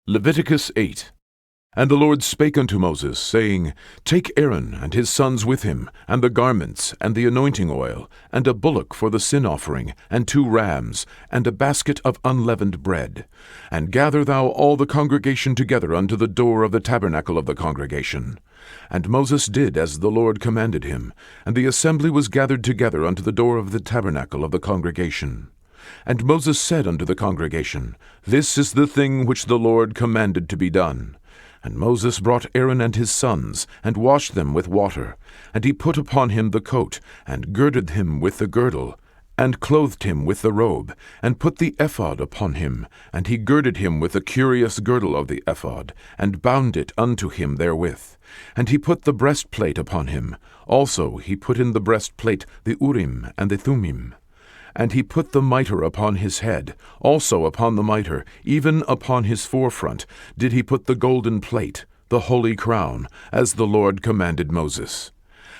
Leviticus 8. And the Lord spake unto Moses, saying, Take Aaron and his sons with him, and the garments, and the anointing oil, and a bullock for the sin offering, and 2 rams, and a basket of unleavened bread. And gather thou all the congregation together unto the door of the tabernacle of the congregation. And Moses did as the Lord commanded him, and the assembly was gathered together unto the door of the tabernacle of the congregation. And Moses said unto the congregation, This is the thing which the Lord commanded to be done. And Moses brought Aaron and his sons, and washed them with water. And he put upon him the coat, and girded him with the girdle, and clothed him with the robe, and put the ephod upon him. And he girded him with the curious girdle of the ephod, and bound it unto him therewith. And he put the breastplate upon him. Also he put in the breastplate the Urim and the Thummim. And he put the mitre upon his head, also upon the mitre, even upon his forefront, did he put the golden plate, the holy crown, as the Lord commanded Moses.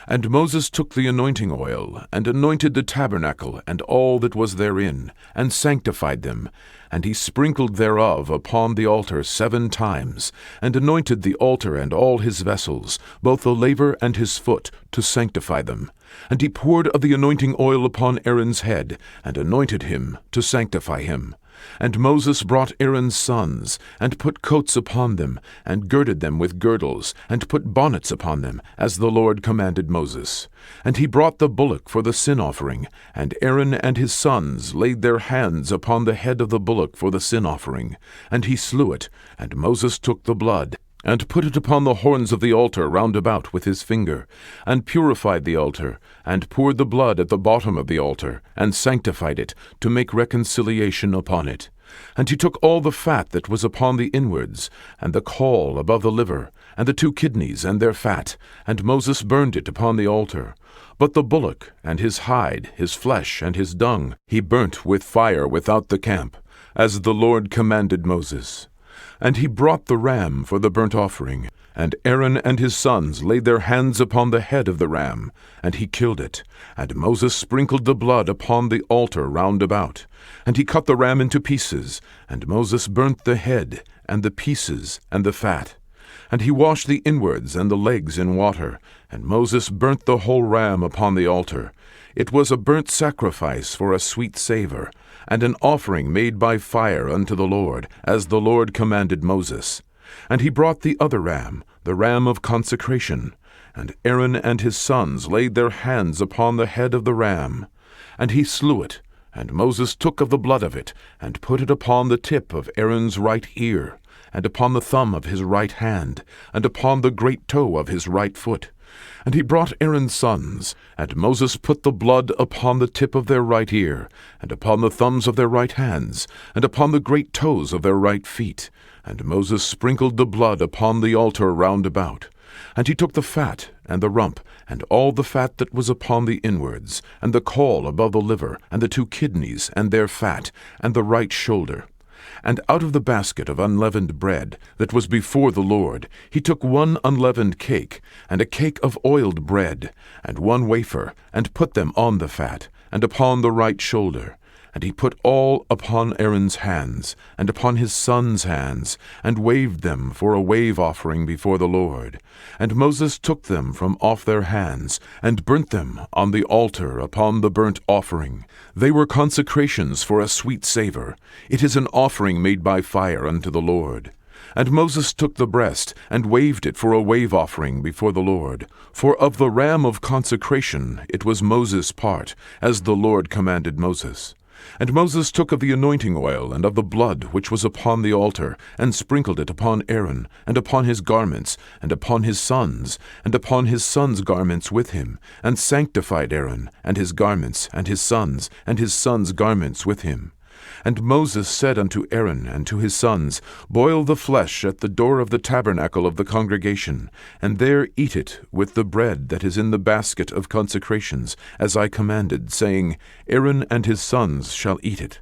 And Moses took the anointing oil, and anointed the tabernacle, and all that was therein, and sanctified them. And he sprinkled thereof upon the altar 7 times, and anointed the altar and all his vessels, both the laver and his foot, to sanctify them. And he poured of the anointing oil upon Aaron's head, and anointed him to sanctify him. And Moses brought Aaron's sons, and put coats upon them, and girded them with girdles, and put bonnets upon them, as the Lord commanded Moses. And he brought the bullock for the sin offering, and Aaron and his sons laid their hands upon the head of the bullock for the sin offering. And he slew it, and Moses took the blood, and put it upon the horns of the altar round about with his finger, and purified the altar, and poured the blood at the bottom of the altar, and sanctified it, to make reconciliation upon it. And he took all the fat that was upon the inwards, and the caul above the liver, and the 2 kidneys and their fat, and Moses burned it upon the altar. But the bullock, and his hide, his flesh, and his dung, he burnt with fire without the camp, as the Lord commanded Moses. And he brought the ram for the burnt offering, and Aaron and his sons laid their hands upon the head of the ram, and he killed it. And Moses sprinkled the blood upon the altar round about. And he cut the ram into pieces, and Moses burnt the head, and the pieces, and the fat. And he washed the inwards and the legs in water, and Moses burnt the whole ram upon the altar. It was a burnt sacrifice for a sweet savour, and an offering made by fire unto the Lord, as the Lord commanded Moses. And he brought the other ram, the ram of consecration. And Aaron and his sons laid their hands upon the head of the ram. And he slew it, and Moses took of the blood of it, and put it upon the tip of Aaron's right ear, and upon the thumb of his right hand, and upon the great toe of his right foot. And he brought Aaron's sons, and Moses put the blood upon the tip of their right ear, and upon the thumbs of their right hands, and upon the great toes of their right feet. And Moses sprinkled the blood upon the altar round about. And he took the fat, and the rump, and all the fat that was upon the inwards, and the caul above the liver, and the 2 kidneys, and their fat, and the right shoulder. And out of the basket of unleavened bread that was before the Lord, he took 1 unleavened cake, and a cake of oiled bread, and 1 wafer, and put them on the fat, and upon the right shoulder. And he put all upon Aaron's hands, and upon his sons' hands, and waved them for a wave offering before the Lord. And Moses took them from off their hands, and burnt them on the altar upon the burnt offering. They were consecrations for a sweet savour. It is an offering made by fire unto the Lord. And Moses took the breast, and waved it for a wave offering before the Lord. For of the ram of consecration it was Moses' part, as the Lord commanded Moses. And Moses took of the anointing oil and of the blood which was upon the altar, and sprinkled it upon Aaron, and upon his garments, and upon his sons, and upon his sons' garments with him, and sanctified Aaron, and his garments, and his sons' garments with him. And Moses said unto Aaron and to his sons, Boil the flesh at the door of the tabernacle of the congregation, and there eat it with the bread that is in the basket of consecrations, as I commanded, saying, Aaron and his sons shall eat it.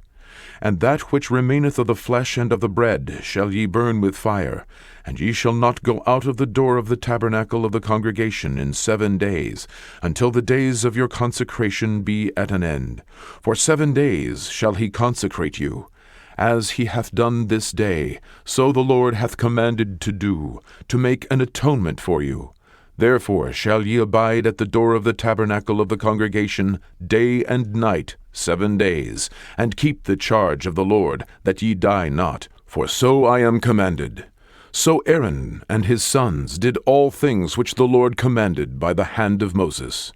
And that which remaineth of the flesh and of the bread shall ye burn with fire. And ye shall not go out of the door of the tabernacle of the congregation in 7 days, until the days of your consecration be at an end. For 7 days shall he consecrate you. as he hath done this day, so the Lord hath commanded to do, to make an atonement for you. Therefore shall ye abide at the door of the tabernacle of the congregation day and night 7 days, and keep the charge of the Lord, that ye die not, for so I am commanded. So Aaron and his sons did all things which the Lord commanded by the hand of Moses.